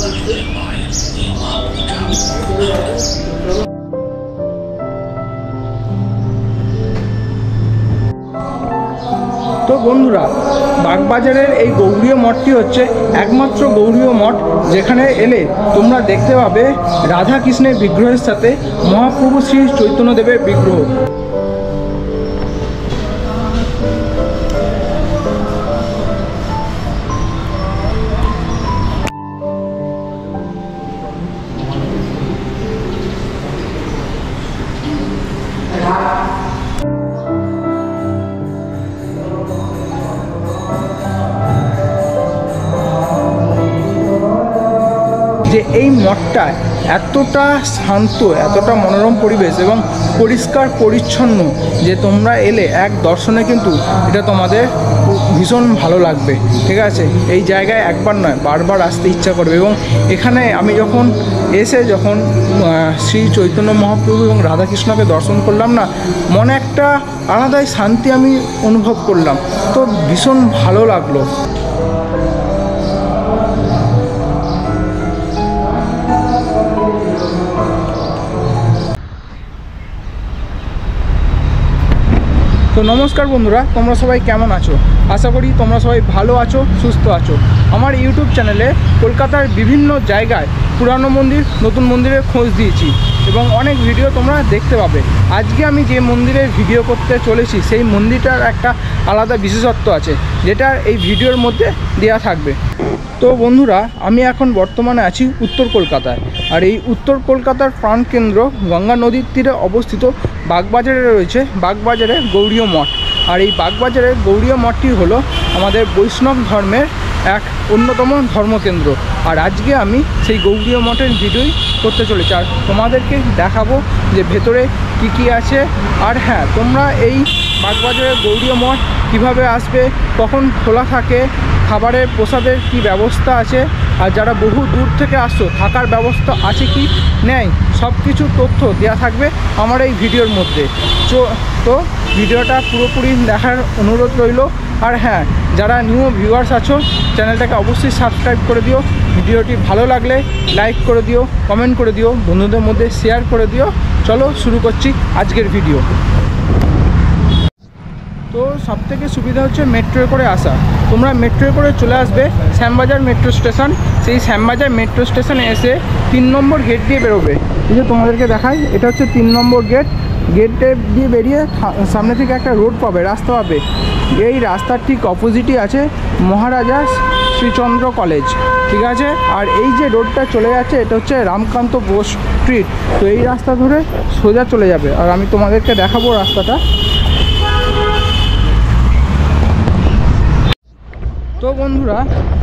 তো বন্ধুরা, বাগবাজারের এই গৌড়ীয় মঠটি হচ্ছে একমাত্র গৌড়ীয় মঠ যেখানে এলে তোমরা দেখতে পাবে রাধা কৃষ্ণের বিগ্রহের সাথে মহাপ্রভু শ্রী চৈতন্যদেবের বিগ্রহ। যে এই মঠটা এতটা শান্ত, এতটা মনোরম পরিবেশ এবং পরিষ্কার পরিচ্ছন্ন যে তোমরা এলে এক দর্শনে কিন্তু এটা তোমাদের ভীষণ ভালো লাগবে। ঠিক আছে, এই জায়গায় একবার নয় বারবার আসতে ইচ্ছা করবে। এবং এখানে আমি যখন শ্রী চৈতন্য মহাপ্রভু এবং রাধাকৃষ্ণকে দর্শন করলাম না, মনে একটা আলাদাই শান্তি আমি অনুভব করলাম। তো ভীষণ ভালো লাগলো। তো নমস্কার বন্ধুরা, তোমরা সবাই কেমন আছো? আশা করি তোমরা সবাই ভালো আছো, সুস্থ আছো। আমার ইউটিউব চ্যানেলে কলকাতার বিভিন্ন জায়গায় পুরানো মন্দির, নতুন মন্দিরের খোঁজ দিয়েছি এবং অনেক ভিডিও তোমরা দেখতে পাবে। আজকে আমি যে মন্দিরের ভিডিও করতে চলেছি সেই মন্দিরটার একটা আলাদা বিশেষত্ব আছে, যেটা এই ভিডিওর মধ্যে দেওয়া থাকবে। তো বন্ধুরা, আমি এখন বর্তমানে আছি উত্তর কলকাতায়। আর এই উত্তর কলকাতার প্রাণকেন্দ্র গঙ্গা নদীর তীরে অবস্থিত বাগবাজারে রয়েছে বাগবাজারের গৌড়ীয় মঠ। আর এই বাগবাজারের গৌড়ীয় মঠটি হলো আমাদের বৈষ্ণব ধর্মের এক অন্যতম ধর্মকেন্দ্র। আর আজকে আমি সেই গৌড়ীয় মঠের ভিডিওই করতে চলেছি আর তোমাদেরকে দেখাবো যে ভেতরে কি আছে। আর হ্যাঁ, তোমরা এই বাগবাজারের গৌড়ীয় মঠ কিভাবে আসবে, কখন খোলা থাকে, খাবারের প্রসাদের কি ব্যবস্থা আছে, আর যারা বহু দূর থেকে আসছো থাকার ব্যবস্থা আছে কি নেই, সব কিছু তথ্য দেওয়া থাকবে আমার এই ভিডিওর মধ্যে। তো ভিডিওটা পুরোপুরি দেখার অনুরোধ রইল। আর হ্যাঁ, যারা নিউ ভিউয়ার্স আছো চ্যানেলটাকে অবশ্যই সাবস্ক্রাইব করে দিও। ভিডিওটি ভালো লাগলে লাইক করে দিও, কমেন্ট করে দিও, বন্ধুদের মধ্যে শেয়ার করে দিও। চলো শুরু করছি আজকের ভিডিও। তো সবথেকে সুবিধা হচ্ছে মেট্রোয় করে আসা। তোমরা মেট্রোয় করে চলে আসবে শ্যামবাজার মেট্রো স্টেশন। সেই শ্যামবাজার মেট্রো স্টেশনে এসে 3 নম্বর গেট দিয়ে বেরোবে। এই যে তোমাদেরকে দেখাই, এটা হচ্ছে 3 নম্বর গেট। গেটে দিয়ে বেরিয়ে সামনে থেকে একটা রোড পাবে, রাস্তা পাবে। এই রাস্তার ঠিক অপোজিটই আছে মহারাজা শ্রীচন্দ্র কলেজ। ঠিক আছে, আর এই যে রোডটা চলে যাচ্ছে এটা হচ্ছে রামকান্ত বোস স্ট্রিট। তো এই রাস্তা ধরে সোজা চলে যাবে। আর আমি তোমাদেরকে দেখাবো রাস্তাটা। তো বন্ধুরা,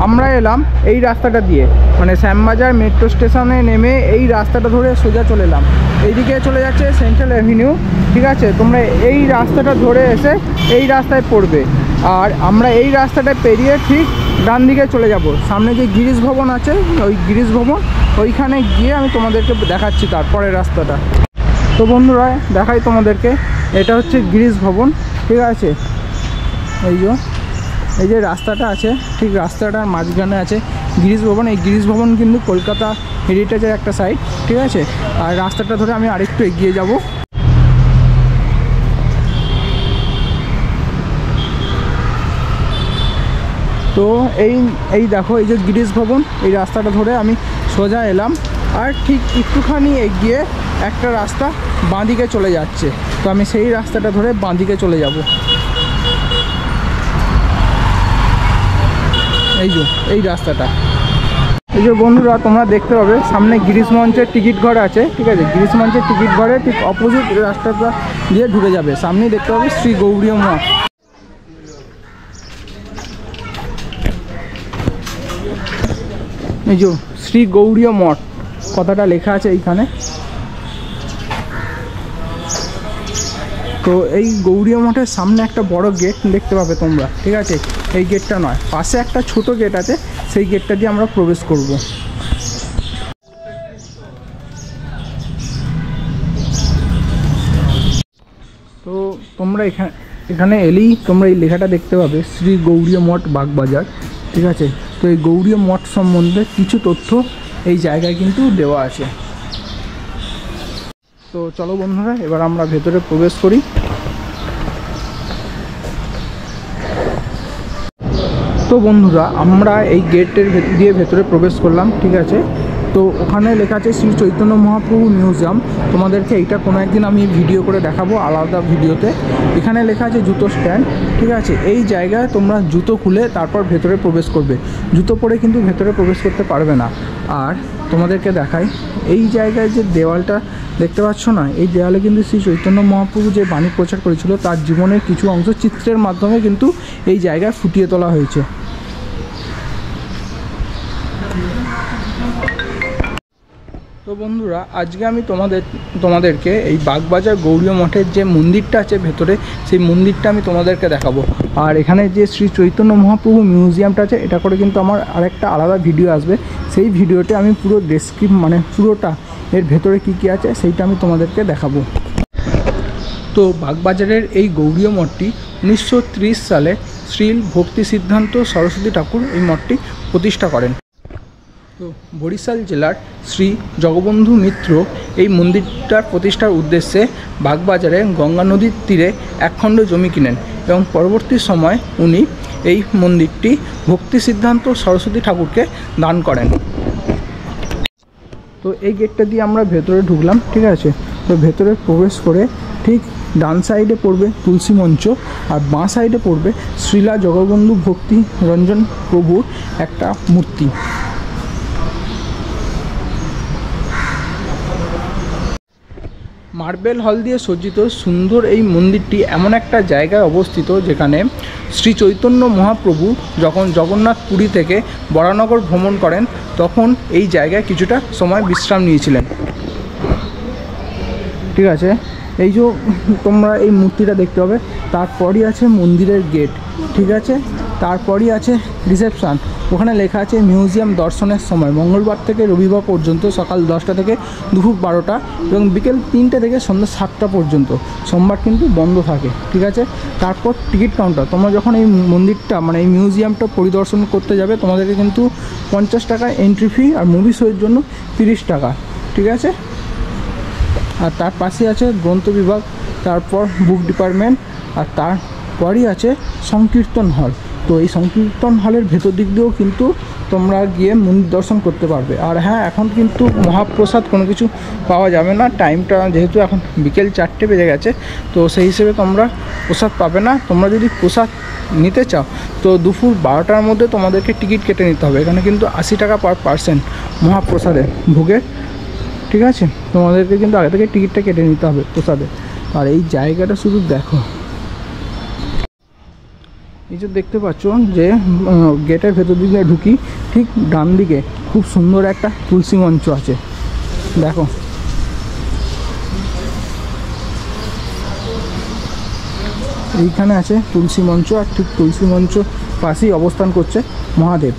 আমরা এলাম এই রাস্তাটা দিয়ে, মানে শ্যামবাজার মেট্রো স্টেশনে নেমে এই রাস্তাটা ধরে সোজা চলে এলাম। এইদিকে চলে যাচ্ছে সেন্ট্রাল অ্যাভিনিউ। ঠিক আছে, তোমরা এই রাস্তাটা ধরে এসে এই রাস্তায় পড়বে। আর আমরা এই রাস্তাটা পেরিয়ে ঠিক ডান দিকে চলে যাব। সামনে যে গিরিশ ভবন আছে, ওই গিরিশ ভবন, ওইখানে গিয়ে আমি তোমাদেরকে দেখাচ্ছি তারপরে রাস্তাটা। তো বন্ধুরা দেখাই তোমাদেরকে, এটা হচ্ছে গিরিশ ভবন। ঠিক আছে, এই যে রাস্তাটা আছে, ঠিক রাস্তাটার মাঝখানে আছে গিরিশ ভবন। এই গিরিশ ভবন কিন্তু কলকাতা হেরিটেজের একটা সাইট। ঠিক আছে, আর রাস্তাটা ধরে আমি আরেকটু এগিয়ে যাব। তো এই দেখো, এই যে গিরিশ ভবন, এই রাস্তাটা ধরে আমি সোজা এলাম। আর ঠিক একটুখানি এগিয়ে একটা রাস্তা বাঁদিকে চলে যাচ্ছে। তো আমি সেই রাস্তাটা ধরে বাঁদিকে চলে যাব। এই রাস্তাটা, এই যে বন্ধুরা তোমরা দেখতে পাবে সামনে গিরিশ মঞ্চের টিকিট ঘর আছে। ঠিক আছে, গিরিশ মঞ্চের টিকিট ঘরে ঠিক অপোজিট রাস্তাটা দিয়ে ঢুকে যাবে। সামনেই দেখতে পাবে শ্রী গৌড়ীয় মঠ। এই যে শ্রী গৌড়ীয় মঠ কথাটা লেখা আছে এইখানে। তো এই গৌড়ীয় মঠের সামনে একটা বড় গেট দেখতে পাবে তোমরা। ঠিক আছে, এই গেটটা নয়, পাশে একটা ছোট গেট আছে, সেই গেটটা দিয়ে আমরা প্রবেশ করব। তো তোমরা এখানে এলেই তোমরা এই লেখাটা দেখতে পাবে শ্রী গৌড়ীয় মঠ বাগবাজার। ঠিক আছে, তো এই গৌড়ীয় মঠ সম্বন্ধে কিছু তথ্য এই জায়গায় কিন্তু দেওয়া আছে। তো চলো বন্ধুরা, এবার আমরা ভেতরে প্রবেশ করি। তো বন্ধুরা, আমরা এই গেটের দিয়ে ভেতরে প্রবেশ করলাম, ঠিক আছে। তো ওখানে লেখা আছে শ্রী চৈতন্য মহাপ্রভু মিউজিয়াম। তোমাদেরকে এইটা কোনো একদিন আমি ভিডিও করে দেখাবো, আলাদা ভিডিওতে। এখানে লেখা আছে জুতো স্ট্যান্ড, ঠিক আছে। এই জায়গায় তোমরা জুতো খুলে তারপর ভেতরে প্রবেশ করবে, জুতো পরে কিন্তু ভেতরে প্রবেশ করতে পারবে না। আর তোমাদেরকে দেখাই, এই জায়গায় যে দেওয়ালটা দেখতে পাচ্ছ না, এই দেওয়ালে কিন্তু শ্রী চৈতন্য মহাপ্রভু যে বাণী প্রচার করেছিল তার জীবনের কিছু অংশ চিত্রের মাধ্যমে কিন্তু এই জায়গায় ফুটিয়ে তোলা হয়েছে। তো বন্ধুরা, আজকে আমি তোমাদেরকে এই বাগবাজার গৌরীয় মঠের যে মন্দিরটা আছে ভেতরে, সেই মন্দিরটা আমি তোমাদেরকে দেখাবো। আর এখানে যে শ্রী চৈতন্য মহাপ্রভু মিউজিয়ামটা আছে, এটা করে কিন্তু আমার আরেকটা আলাদা ভিডিও আসবে। সেই ভিডিওতে আমি পুরো পুরোটা এর ভেতরে কি আছে সেইটা আমি তোমাদেরকে দেখাবো। তো বাগবাজারের এই গৌরীয় মঠটি 1930 সালে শ্রী ভক্তি সিদ্ধান্ত সরস্বতী ঠাকুর এই মঠটি প্রতিষ্ঠা করেন। তো বরিশাল জেলার শ্রী জগবন্ধু মিত্র এই মন্দিরটার প্রতিষ্ঠার উদ্দেশ্যে বাগবাজারে গঙ্গা নদীর তীরে একখণ্ড জমি কিনেন এবং পরবর্তী সময় উনি এই মন্দিরটি ভক্তি সিদ্ধান্ত সরস্বতী ঠাকুরকে দান করেন। তো এই গেটটা দিয়ে আমরা ভেতরে ঢুকলাম, ঠিক আছে। তো ভেতরে প্রবেশ করে ঠিক ডান সাইডে পড়বে তুলসী মঞ্চ, আর বাঁ সাইডে পড়বে শ্রীলা জগবন্ধু ভক্তি রঞ্জন প্রভুর একটা মূর্তি। মার্বেল হল দিয়ে সজ্জিত সুন্দর এই মন্দিরটি এমন একটা জায়গায় অবস্থিত যেখানে শ্রী চৈতন্য মহাপ্রভু যখন জগন্নাথ পুরী থেকে বরানগর ভ্রমণ করেন তখন এই জায়গায় কিছুটা সময় বিশ্রাম নিয়েছিলেন, ঠিক আছে। এই যে তোমরা এই মূর্তিটা দেখতে পাবে, তারপরই আছে মন্দিরের গেট, ঠিক আছে। তারপরই আছে রিসেপশান, ওখানে লেখা আছে মিউজিয়াম দর্শনের সময় মঙ্গলবার থেকে রবিবার পর্যন্ত সকাল 10টা থেকে দুপুর 12টা এবং বিকেল 3টে থেকে সন্ধ্যা 7টা পর্যন্ত। সোমবার কিন্তু বন্ধ থাকে, ঠিক আছে। তারপর টিকিট কাউন্টার, তোমরা যখন এই মন্দিরটা এই মিউজিয়ামটা পরিদর্শন করতে যাবে তোমাদেরকে কিন্তু 50 টাকা এন্ট্রি ফি, আর মুভি শোয়ের জন্য 30 টাকা, ঠিক আছে। আর তার পাশে আছে গ্রন্থ বিভাগ, তারপর বুক ডিপার্টমেন্ট, আর তারপরই আছে সংকীর্তন হল। তো এই সংকীর্তন হলের ভেতর দিক দিয়েও কিন্তু তোমরা গিয়ে মন্দির দর্শন করতে পারবে। আর হ্যাঁ, এখন কিন্তু মহাপ্রসাদ কোনো কিছু পাওয়া যাবে না, টাইমটা যেহেতু এখন বিকেল 4টে বেজে গেছে, তো সেই হিসেবে তোমরা প্রসাদ পাবে না। তোমরা যদি প্রসাদ নিতে চাও তো দুপুর 12টার মধ্যে তোমাদেরকে টিকিট কেটে নিতে হবে। এখানে কিন্তু 80 টাকা পার পার্সেন্ট মহাপ্রসাদের ভোগের, ঠিক আছে। তোমাদেরকে কিন্তু আগে থেকে টিকিটটা কেটে নিতে হবে প্রসাদে। আর এই জায়গাটা শুধু দেখো, এই যে দেখতে পাচ্ছ যে গেটের ভেতর দিকে ঢুকি ঠিক ডান দিকে খুব সুন্দর একটা তুলসী মঞ্চ আছে, দেখো। এইখানে আছে তুলসী মঞ্চ, আর ঠিক তুলসী মঞ্চ পাশেই অবস্থান করছে মহাদেব।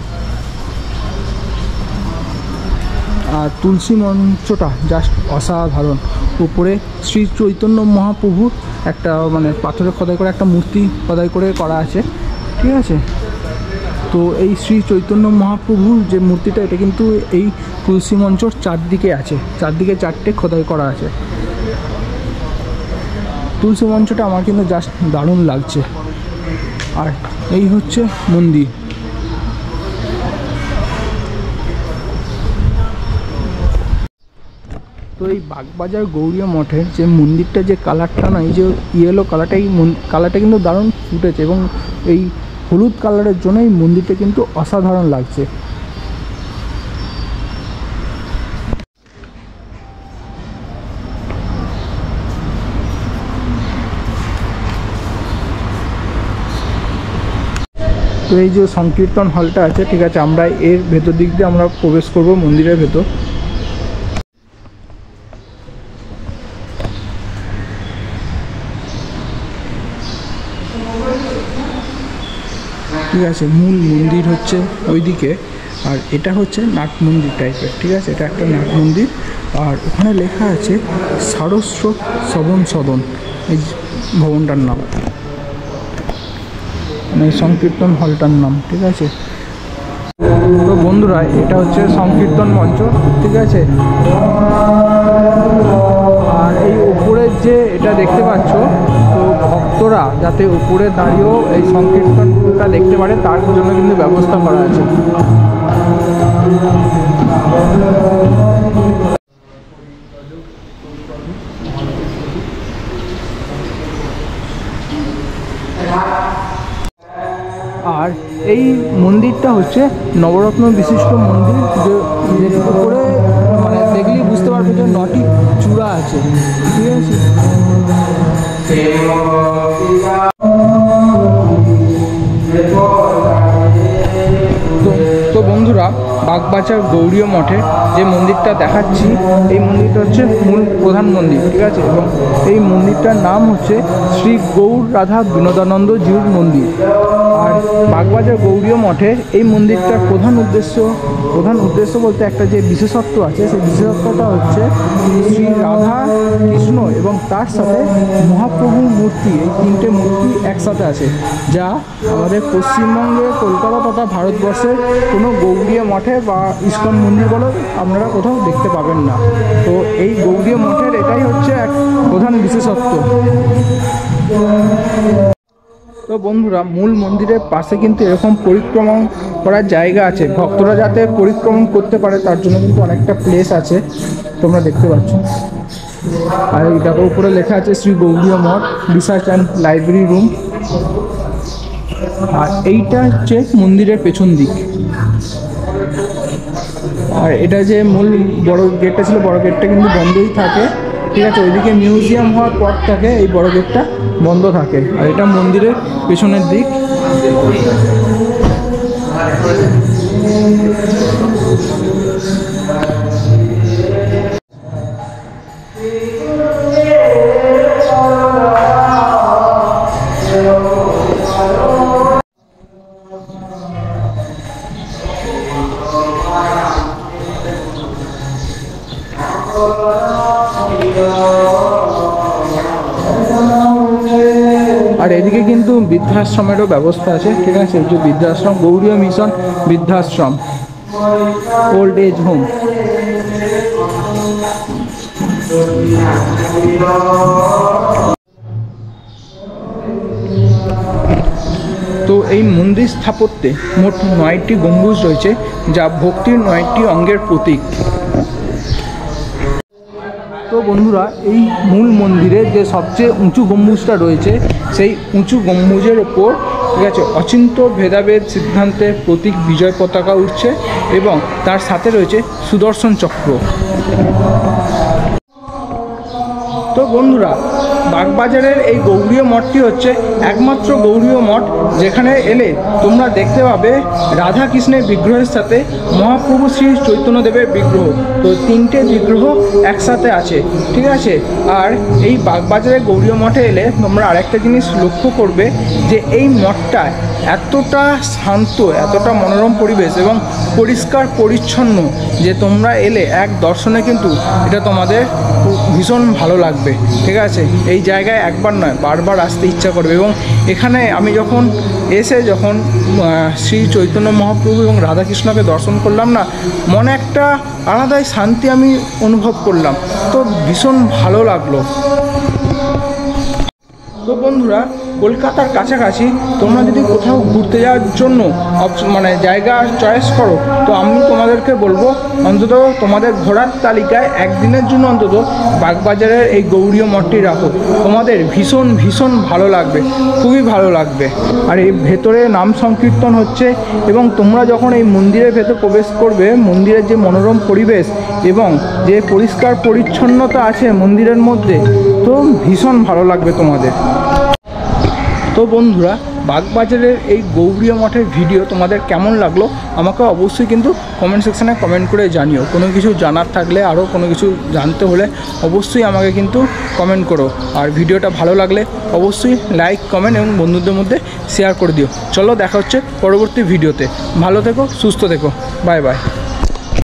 আর তুলসী মঞ্চটা জাস্ট অসাধারণ। উপরে শ্রী চৈতন্য মহাপ্রভুর একটা পাথরে খোদাই করে একটা মূর্তি খোদাই করে করা আছে, ঠিক আছে। তো এই শ্রী চৈতন্য মহাপ্রভুর যে মূর্তিটা, এটা কিন্তু এই তুলসী মঞ্চর চারদিকে আছে, চারদিকে 4টে খোদাই করা আছে। তুলসী মঞ্চটা আমার কিন্তু জাস্ট দারুণ লাগছে। আর এই হচ্ছে মন্দির। তো এই বাগবাজার গৌরীয় মঠের যে মন্দিরটা, যে কালারটা না, এই যে ইয়েলো কালারটা, এই কালারটা কিন্তু দারুণ ফুটেছে এবং এই হলুদ কালারের জন্য এই মন্দিরটা কিন্তু অসাধারণ লাগছে। তো এই যে সংকীর্তন হলটা আছে, ঠিক আছে, আমরা এর ভেতর দিক দিয়ে আমরা প্রবেশ করব মন্দিরের ভেতর। ঠিক আছে, মূল মন্দির হচ্ছে ওইদিকে, আর এটা হচ্ছে নাট মন্দির টাইপের, ঠিক আছে। এটা একটা নাট মন্দির, আর ওখানে লেখা আছে সারস্বত সদন সদন, এই ভবনটার নাম, সংকীর্তন হলটার নাম, ঠিক আছে। তো বন্ধুরা এটা হচ্ছে সংকীর্তন মঞ্চ, ঠিক আছে। আর এই উপরের যে এটা দেখতে পাচ্ছ, তো ভক্তরা যাতে উপরে দাঁড়িয়েও এই সংকীর্তনটা দেখতে পারে তার জন্য কিন্তু ব্যবস্থা করা আছে। আর এই মন্দিরটা হচ্ছে নবরত্ন বিশিষ্ট মন্দির, যে উপরে মানে দেখলেই বুঝতে পারবে যে 9টি চূড়া আছে, ঠিক আছে। তো বন্ধুরা, বাগবাজার গৌড়ীয় মঠে যে মন্দিরটা দেখাচ্ছি, এই মন্দিরটা হচ্ছে মূল প্রধান মন্দির, ঠিক আছে। এবং এই মন্দিরটার নাম হচ্ছে শ্রী গৌর রাধা বিনোদানন্দ জিউর মন্দির। আর বাগবাজার গৌড়ীয় মঠে এই মন্দিরটার প্রধান উদ্দেশ্য বলতে একটা যে বিশেষত্ব আছে, সেই বিশেষত্বটা হচ্ছে শ্রী রাধা কৃষ্ণ এবং তার সাথে মহাপ্রভুর মূর্তি, এই 3টে মূর্তি একসাথে আছে, যা আমাদের পশ্চিমবঙ্গে, কলকাতা তথা ভারতবর্ষের কোনো গৌড়ীয় মঠে বা ইস্কন মন্দির বলো আপনারা কোথাও দেখতে পাবেন না। তো এই গৌড়ীয় মঠের এটাই হচ্ছে এক প্রধান বিশেষত্ব। তো বন্ধুরা, মূল মন্দিরের পাশে কিন্তু এরকম পরিক্রমা করার জায়গা আছে, ভক্তরা যাতে পরিক্রমণ করতে পারে তার জন্য কিন্তু অনেকটা প্লেস আছে, তোমরা দেখতে পাচ্ছ। আর এই দেখো উপরে লেখা আছে শ্রী গৌড়ীয় মঠ রিসার্চ অ্যান্ড লাইব্রেরি রুম। আর এইটা হচ্ছে মন্দিরের পেছন দিক। আর এটা যে মূল বড় গেটটা ছিল, বড় গেটটা কিন্তু বন্ধই থাকে, ঠিক আছে। ওইদিকে মিউজিয়াম হওয়ার পর থাকে এই বড় গেটটা বন্ধ থাকে। আর এটা মন্দিরের পেছনের দিক। আর এদিকে কিন্তু বৃদ্ধাশ্রমেরও ব্যবস্থা আছে, ঠিক আছে। এই যে বৃদ্ধাশ্রম, গৌড়ীয় মিশন বৃদ্ধাশ্রম, ওল্ড এজ হোম। তো এই মন্দির স্থাপত্যে মোট 9টি গম্বুজ রয়েছে, যা ভক্তির 9টি অঙ্গের প্রতীক। তো বন্ধুরা, এই মূল মন্দিরে যে সবচেয়ে উঁচু গম্বুজটা রয়েছে, সেই উঁচু গম্বুজের ওপর, ঠিক আছে, অচিন্ত ভেদাভেদ সিদ্ধান্তের প্রতীক বিজয় পতাকা উঠছে এবং তার সাথে রয়েছে সুদর্শন চক্র। তো বন্ধুরা, বাগবাজারের এই গৌড়ীয় মঠটি হচ্ছে একমাত্র গৌড়ীয় মঠ যেখানে এলে তোমরা দেখতে পাবে রাধা কৃষ্ণের বিগ্রহের সাথে মহাপ্রভু শ্রী চৈতন্যদেবের বিগ্রহ। তো 3টে বিগ্রহ একসাথে আছে, ঠিক আছে। আর এই বাগবাজারের গৌড়ীয় মঠে এলে তোমরা আরেকটা জিনিস লক্ষ্য করবে যে এই মঠটা এতটা শান্ত, এতটা মনোরম পরিবেশ এবং পরিষ্কার পরিচ্ছন্ন যে তোমরা এলে এক দর্শনে কিন্তু এটা তোমাদের ভীষণ ভালো লাগবে, ঠিক আছে। এই জায়গায় একবার নয়, বারবার আসতে ইচ্ছা করবে। এবং এখানে আমি যখন শ্রী চৈতন্য মহাপ্রভু এবং রাধাকৃষ্ণকে দর্শন করলাম না, মনে একটা আলাদাই শান্তি আমি অনুভব করলাম, তো ভীষণ ভালো লাগলো। তো বন্ধুরা, কলকাতার কাছাকাছি তোমরা যদি কোথাও ঘুরতে যাওয়ার জন্য জায়গা চয়েস করো, তো আমি তোমাদেরকে বলবো অন্তত তোমাদের ঘোরার তালিকায় একদিনের জন্য অন্তত বাগবাজারের এই গৌড়ীয় মঠটি রাখো। তোমাদের ভীষণ ভীষণ ভালো লাগবে, খুবই ভালো লাগবে। আর এই ভেতরে নাম সংকীর্তন হচ্ছে এবং তোমরা যখন এই মন্দিরের ভেতর প্রবেশ করবে, মন্দিরের যে মনোরম পরিবেশ এবং যে পরিষ্কার পরিচ্ছন্নতা আছে মন্দিরের মধ্যে, তো ভীষণ ভালো লাগবে তোমাদের। তো বন্ধুরা, বাগবাজারের এই গৌড়ীয় মঠের ভিডিও তোমাদের কেমন লাগলো আমাকে অবশ্যই কিন্তু কমেন্ট সেকশানে কমেন্ট করে জানিও। কোনো কিছু জানার থাকলে, আরও কোনো কিছু জানতে হলে অবশ্যই আমাকে কিন্তু কমেন্ট করো। আর ভিডিওটা ভালো লাগলে অবশ্যই লাইক, কমেন্ট এবং বন্ধুদের মধ্যে শেয়ার করে দিও। চলো, দেখা হচ্ছে পরবর্তী ভিডিওতে। ভালো থেকো, সুস্থ থেকো, বাই বাই।